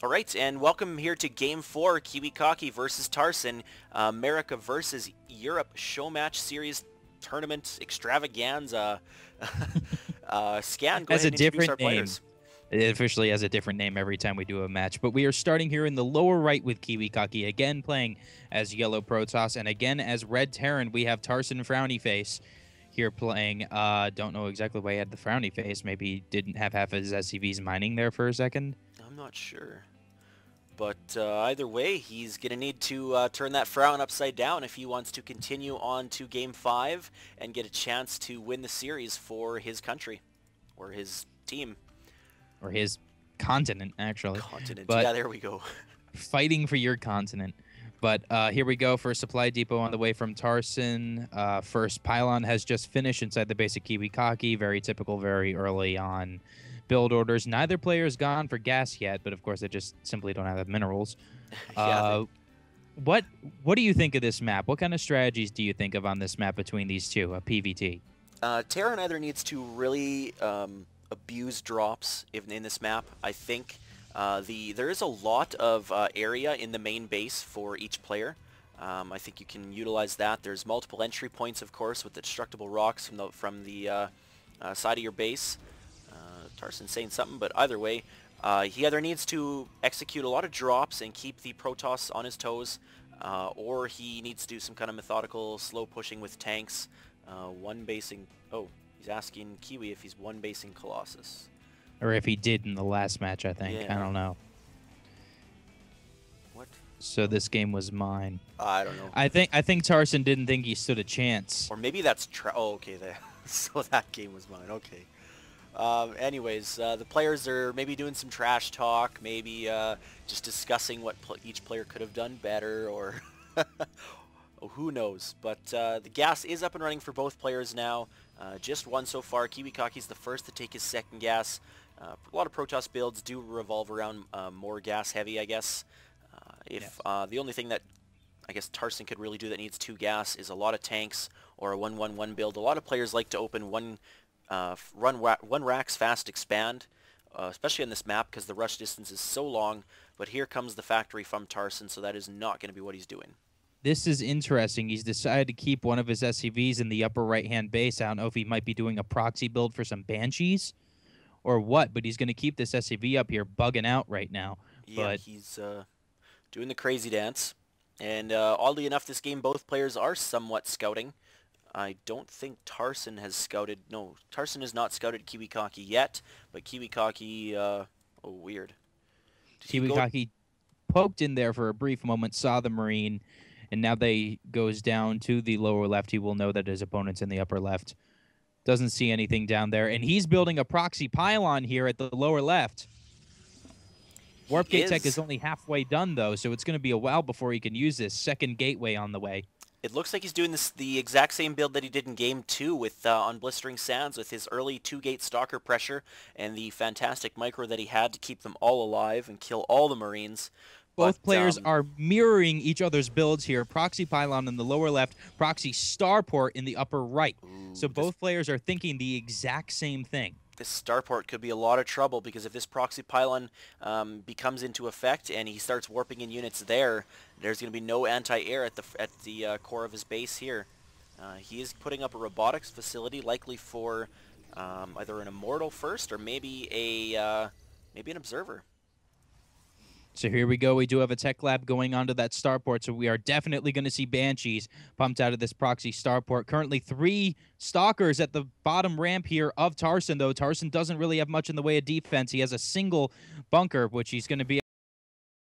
All right, and welcome here to Game 4, Kiwikaki versus Tarson, America versus Europe Show Match Series Tournament Extravaganza. Scan, go Has ahead a and introduce our different name. players. It officially has a different name every time we do a match. But we are starting here in the lower right with Kiwikaki, again playing as Yellow Protoss, and again as Red Terran, we have Tarson Frowny Face here playing. Don't know exactly why he had the Frowny Face. Maybe he didn't have half his SCVs mining there for a second. I'm not sure. But either way, he's going to need to turn that frown upside down if he wants to continue on to Game 5 and get a chance to win the series for his country or his team. Or his continent, actually. Continent. But Yeah, there we go. fighting for your continent. But here we go for a supply depot on the way from Tarson. First pylon has just finished inside the basic Kiwikaki. Very typical, very early on build orders. Neither player has gone for gas yet, but of course they just simply don't have the minerals. Yeah, Uh, what do you think of this map? What kind of strategies do you think of on this map between these two, a PVT? Terran either needs to really abuse drops in this map. I think there is a lot of area in the main base for each player. I think you can utilize that. There's multiple entry points, of course, with the destructible rocks from the side of your base. Tarson's saying something, but either way, he either needs to execute a lot of drops and keep the Protoss on his toes, or he needs to do some kind of methodical slow pushing with tanks. One basing... Oh, he's asking Kiwi if he's one basing Colossus. Or if he did in the last match, I think. Yeah. I don't know. What? So this game was mine. I don't know. I think Tarson didn't think he stood a chance. Or maybe that's... Oh, okay. So that game was mine. Okay. Anyways, the players are maybe doing some trash talk, maybe just discussing what each player could have done better, or oh, who knows. But the gas is up and running for both players now. Just one so far. Kiwikaki's the first to take his second gas. A lot of Protoss builds do revolve around more gas heavy, I guess. The only thing that I guess Tarson could really do that needs 2 gas is a lot of tanks or a 1-1-1 build. A lot of players like to open one racks fast expand, especially on this map because the rush distance is so long. But here comes the factory from Tarson, so that is not going to be what he's doing. This is interesting. He's decided to keep one of his SCVs in the upper right-hand base. I don't know if he might be doing a proxy build for some Banshees or what, but he's going to keep this SCV up here bugging out right now. Yeah, But he's doing the crazy dance. And oddly enough, this game, both players are somewhat scouting. I don't think Tarson has scouted... No, Tarson has not scouted Kiwikaki yet, but Kiwikaki... oh, weird. Kiwikaki poked in there for a brief moment, saw the Marine, and now they goes down to the lower left. He will know that his opponent's in the upper left. Doesn't see anything down there, and he's building a proxy pylon here at the lower left. Warp Gate Tech is only halfway done, though, so it's going to be a while before he can use this. Second gateway on the way. It looks like he's doing the exact same build that he did in Game 2 with on Blistering Sands with his early 2-gate Stalker pressure and the fantastic micro that he had to keep them all alive and kill all the Marines. Both players are mirroring each other's builds here. Proxy Pylon in the lower left, Proxy Starport in the upper right. Ooh, so both players are thinking the exact same thing. This Starport could be a lot of trouble because if this Proxy Pylon becomes into effect and he starts warping in units there, there's going to be no anti-air at the core of his base here. He is putting up a robotics facility, likely for either an Immortal first or maybe an Observer. So here we go. We do have a tech lab going onto that starport, so we are definitely going to see Banshees pumped out of this proxy starport. Currently 3 Stalkers at the bottom ramp here of Tarson, though. Tarson doesn't really have much in the way of defense. He has a single bunker, which he's going to be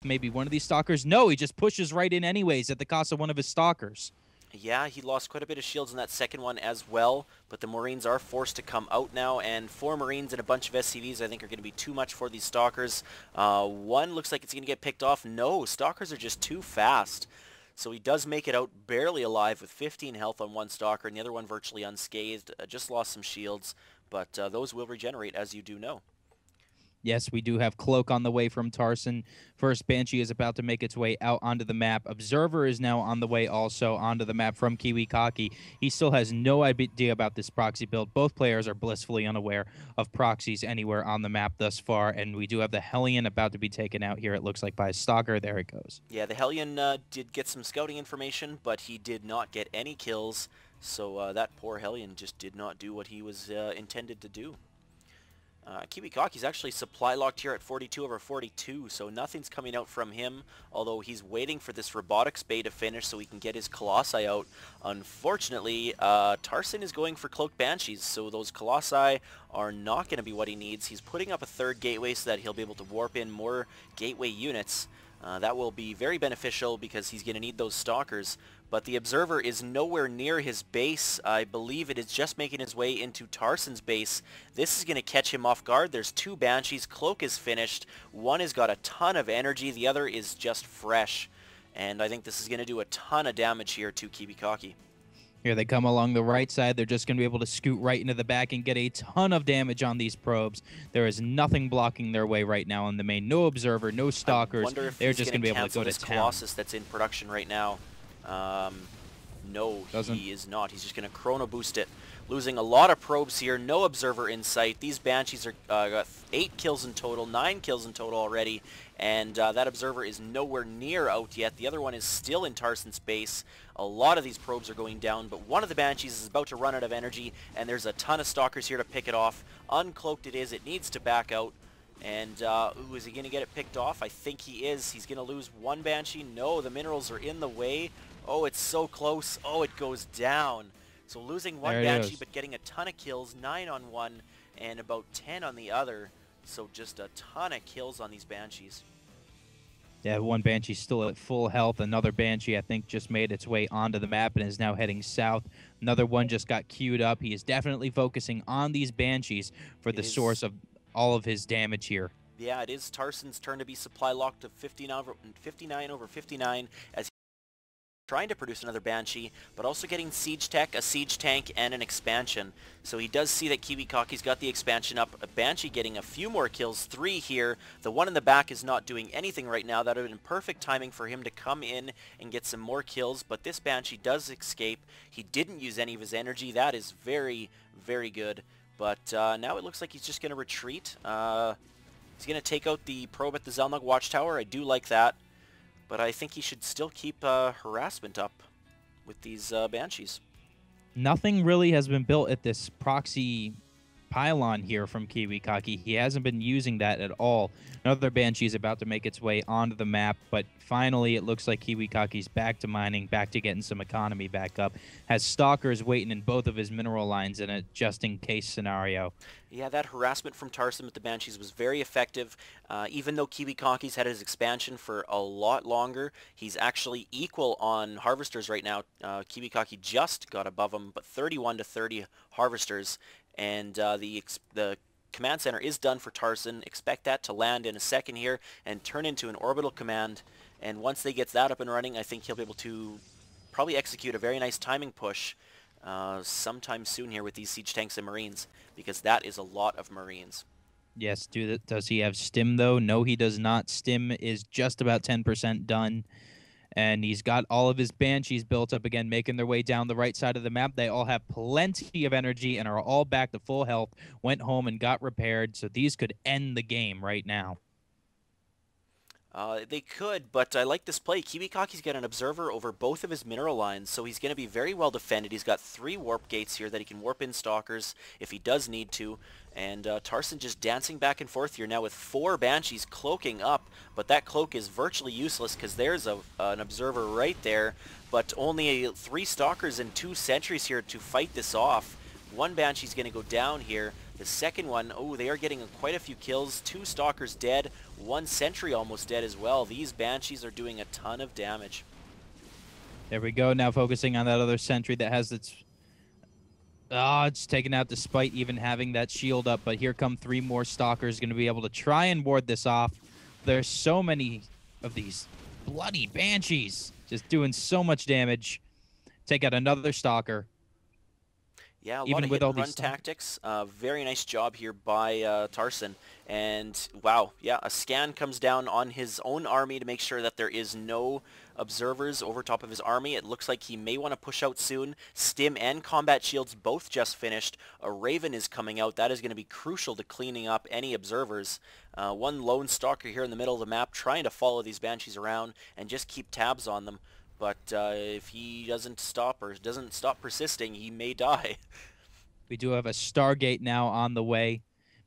maybe one of these Stalkers. No, he just pushes right in anyways at the cost of one of his Stalkers. Yeah, he lost quite a bit of shields in that second one as well, but the Marines are forced to come out now, and 4 Marines and a bunch of SCVs I think are going to be too much for these Stalkers. One looks like it's going to get picked off. No, Stalkers are just too fast. So he does make it out barely alive with 15 health on one Stalker, and the other one virtually unscathed. Just lost some shields, but those will regenerate, as you do know. Yes, we do have Cloak on the way from Tarson. First Banshee is about to make its way out onto the map. Observer is now on the way also onto the map from Kiwikaki. He still has no idea about this proxy build. Both players are blissfully unaware of proxies anywhere on the map thus far, and we do have the Hellion about to be taken out here, it looks like, by a Stalker. There it goes. Yeah, the Hellion did get some scouting information, but he did not get any kills, so that poor Hellion just did not do what he was intended to do. Kiwikaki's actually supply locked here at 42 over 42, so nothing's coming out from him, although he's waiting for this robotics bay to finish so he can get his Colossi out. Unfortunately, Tarson is going for Cloaked Banshees, so those Colossi are not going to be what he needs. He's putting up a third gateway so that he'll be able to warp in more gateway units. That will be very beneficial because he's going to need those Stalkers. But the Observer is nowhere near his base. I believe it is just making his way into Tarson's base. This is going to catch him off guard. There's two Banshees. Cloak is finished. One has got a ton of energy. The other is just fresh. And I think this is going to do a ton of damage here to Kiwikaki. Here they come along the right side. They're just going to be able to scoot right into the back and get a ton of damage on these probes. There is nothing blocking their way right now on the main. No Observer, no Stalkers. They're just going to be able to go to town. Colossus that's in production right now. No, he is not. He's just going to chrono boost it. Losing a lot of probes here. No Observer in sight. These Banshees are got 8 kills in total, 9 kills in total already, and that Observer is nowhere near out yet. The other one is still in Tarson's base. A lot of these probes are going down, but one of the Banshees is about to run out of energy, and there's a ton of Stalkers here to pick it off. Uncloaked it is. It needs to back out. And, ooh, is he going to get it picked off? I think he is. He's going to lose one Banshee. No, the minerals are in the way. Oh, it's so close. Oh, it goes down. So losing one Banshee, but getting a ton of kills, 9 on one, and about 10 on the other. So just a ton of kills on these Banshees. Yeah, one Banshee still at full health. Another Banshee, I think, just made its way onto the map and is now heading south. Another one just got queued up. He is definitely focusing on these Banshees for the source of all of his damage here. Yeah, it is Tarson's turn to be supply locked to 59 over 59 as he's trying to produce another Banshee, but also getting Siege Tech, a Siege Tank, and an Expansion. So he does see that Kiwikaki's got the Expansion up. A Banshee getting a few more kills, 3 here. The one in the back is not doing anything right now. That would have been perfect timing for him to come in and get some more kills, but this Banshee does escape. He didn't use any of his energy. That is very, very good. But now it looks like he's just going to retreat. He's going to take out the probe at the Zelnug Watchtower. I do like that. But I think he should still keep harassment up with these Banshees. Nothing really has been built at this proxy pylon here from Kiwikaki. He hasn't been using that at all. Another Banshee is about to make its way onto the map, but finally it looks like Kiwikaki's back to mining, back to getting some economy back up. Has Stalkers waiting in both of his mineral lines in a just-in-case scenario. Yeah, that harassment from Tarson with the Banshees was very effective. Even though Kiwikaki's had his expansion for a lot longer, he's actually equal on harvesters right now. Kiwikaki just got above him, but 31 to 30 harvesters. And the command center is done for Tarson. Expect that to land in a second here and turn into an orbital command. And once they get that up and running, I think he'll be able to probably execute a very nice timing push sometime soon here with these siege tanks and marines, because that is a lot of marines. Yes, does he have stim though? No, he does not. Stim is just about 10% done. And he's got all of his Banshees built up again, making their way down the right side of the map. They all have plenty of energy and are all back to full health, went home and got repaired, so these could end the game right now. They could, but I like this play. Kiwikaki's got an observer over both of his mineral lines, so he's going to be very well defended. He's got 3 warp gates here that he can warp in Stalkers if he does need to. And Tarson just dancing back and forth here now with 4 Banshees cloaking up, but that cloak is virtually useless because there's an observer right there, but only 3 Stalkers and 2 sentries here to fight this off. One Banshee's going to go down here. The second one, oh, they are getting quite a few kills. 2 Stalkers dead, 1 sentry almost dead as well. These Banshees are doing a ton of damage. There we go, now focusing on that other sentry that has its... Oh, it's taken out despite even having that shield up, but here come 3 more Stalkers going to be able to try and ward this off. There's so many of these bloody Banshees just doing so much damage. Take out another Stalker. Yeah, a lot even of with hit all and these run stalkers. tactics. Very nice job here by Tarson. And wow, yeah, a scan comes down on his own army to make sure that there is no observers over top of his army. It looks like he may want to push out soon. Stim and combat shields both just finished. A Raven is coming out. That is going to be crucial to cleaning up any observers. One lone stalker here in the middle of the map trying to follow these Banshees around and just keep tabs on them. But if he doesn't stop or doesn't stop persisting, he may die. We do have a Stargate now on the way,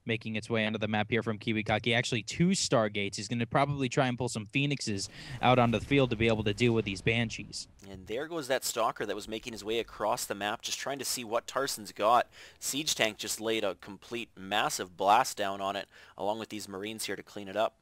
making its way onto the map here from Kiwikaki. Actually, 2 Stargates. He's going to probably try and pull some Phoenixes out onto the field to be able to deal with these Banshees. And there goes that stalker that was making his way across the map, just trying to see what Tarson's got. Siege Tank just laid a complete massive blast down on it, along with these Marines here to clean it up.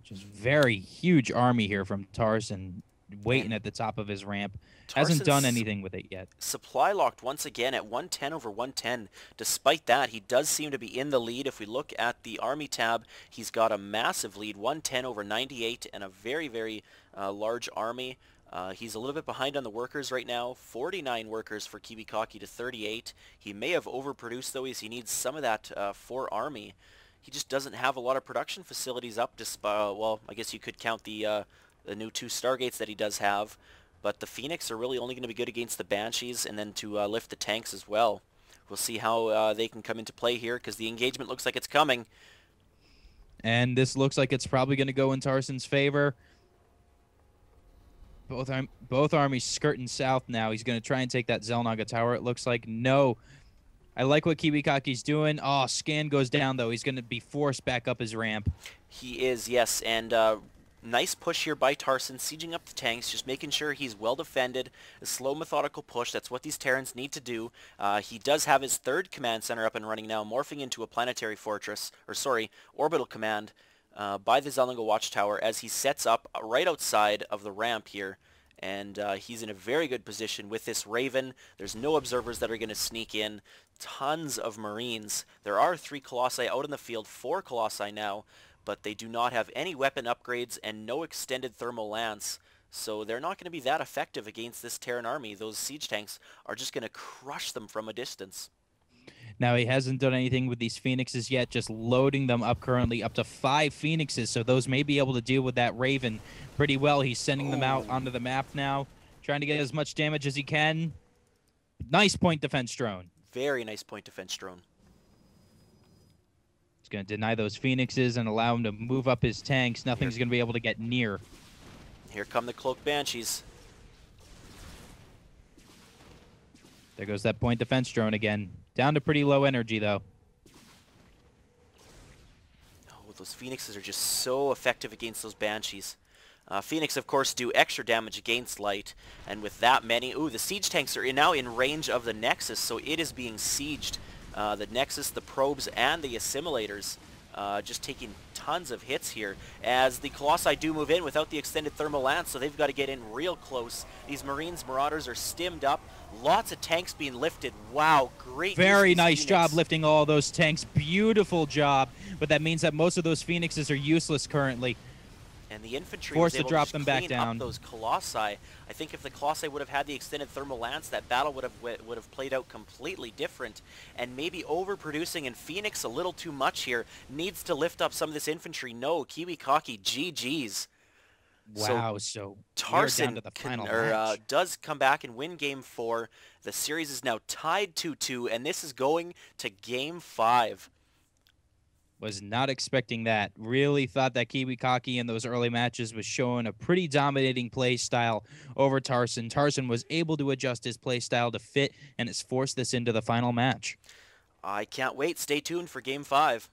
Just very huge army here from Tarson, waiting And at the top of his ramp. Tarson's Hasn't done anything with it yet. supply locked once again at 110 over 110. Despite that, he does seem to be in the lead. If we look at the Army tab, he's got a massive lead, 110 over 98, and a very, very large army. He's a little bit behind on the workers right now. 49 workers for Kiwikaki to 38. He may have overproduced, though, as he needs some of that for Army. He just doesn't have a lot of production facilities up, well, I guess you could count the new 2 Stargates that he does have. But the Phoenix are really only going to be good against the Banshees and then to lift the tanks as well. We'll see how they can come into play here because the engagement looks like it's coming. And this looks like it's probably going to go in Tarson's favor. Both armies skirting south now. He's going to try and take that Zelnaga tower, it looks like. No. I like what Kiwikaki's doing. Oh, scan goes down, though. He's going to be forced back up his ramp. He is, yes, and nice push here by Tarson, sieging up the tanks, just making sure he's well defended. A slow, methodical push, that's what these Terrans need to do. He does have his 3rd command center up and running now, morphing into a planetary fortress, or sorry, orbital command by the Zelnaga watchtower as he sets up right outside of the ramp here. And he's in a very good position with this Raven. There's no observers that are going to sneak in. Tons of Marines. There are 3 Colossi out in the field, 4 Colossi now, but they do not have any weapon upgrades and no extended thermal lance. So they're not going to be that effective against this Terran army. Those siege tanks are just going to crush them from a distance. Now, he hasn't done anything with these Phoenixes yet, just loading them up currently, up to 5 Phoenixes, so those may be able to deal with that Raven pretty well. He's sending them out onto the map now, trying to get as much damage as he can. Nice point defense drone. Very nice point defense drone. He's going to deny those Phoenixes and allow him to move up his tanks. Nothing's going to be able to get near. Here come the Cloaked Banshees. There goes that point defense drone again. Down to pretty low energy, though. Oh, those Phoenixes are just so effective against those Banshees. Phoenix, of course, do extra damage against light, and with that many... Ooh, the siege tanks are now in range of the Nexus, so it is being sieged. The Nexus, the probes, and the assimilators just taking tons of hits here as the Colossi do move in without the extended thermal lance, so they've got to get in real close. These Marines, Marauders are stimmed up. Lots of tanks being lifted. Wow, great. Very nice job lifting all those tanks. Beautiful job. But that means that most of those Phoenixes are useless currently. And the infantry Forced was able to drop to them clean back down. up those Colossi. I think if the Colossi would have had the extended thermal lance, that battle would have played out completely different. And maybe overproducing, and Phoenix a little too much here. Needs to lift up some of this infantry. No, Kiwikaki, GG's. Wow, so Tarson down to the final match. does come back and win Game 4. The series is now tied 2-2, and this is going to Game 5. Was not expecting that. Really thought that Kiwikaki in those early matches was showing a pretty dominating play style over Tarson. Tarson was able to adjust his play style to fit and has forced this into the final match. I can't wait. Stay tuned for Game 5.